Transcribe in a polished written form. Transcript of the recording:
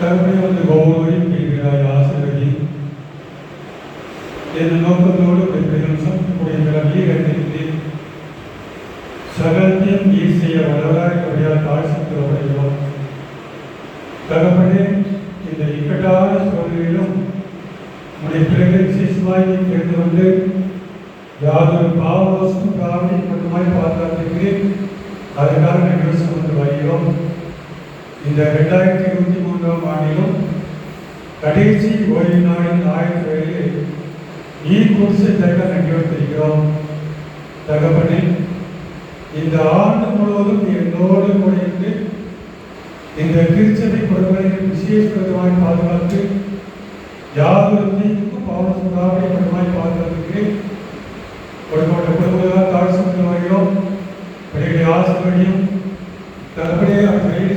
தகப்பனே வந்து ஒவ்வொருவரையும் பெறுகிறாய் ஆசீர்வதி. என்ற நோக்கத்தோடு பிள்ளைகள் சமக்கூடிய வீரத்திற்கு சகலத்தையும் ஈடு செய்ய வல்லவராய் தாழ்ச்சிக்கிறோம். தகப்பனே இந்த இக்கட்டான சூழ்நிலையிலும் உடைய பிள்ளைகளை விசேஷமாய் தெரிந்து கொண்டு யாதொரு பாவதோஷமும் காவலி மட்டுமாய் பாதுகாத்திருக்கிறேன். அதற்காக நன்றி சுமந்து வருகிறோம். இந்த 2023ஆம் ஆண்டிலும் கடைசி ஓய்வு நாளின் ஆயுள் வேலையை நீ குறிச்சதற்காக நன்றி வைத்திருக்கிறோம். தகப்பனே இந்த ஆண்டு முழுவதும் என்னோடு கூட இருந்து இந்த திருச்சபை குடும்பங்களை விசேஷமாய் பாதுகாத்து யாதொரு தீர்க்கும் பாவசுகாவை மட்டுமாய் பாதுகாத்துக்கிறேன். குடும்பங்களாக தாழ்ச்சி வருகிறோம். பிள்ளைகளை ஆசிர்வதியும்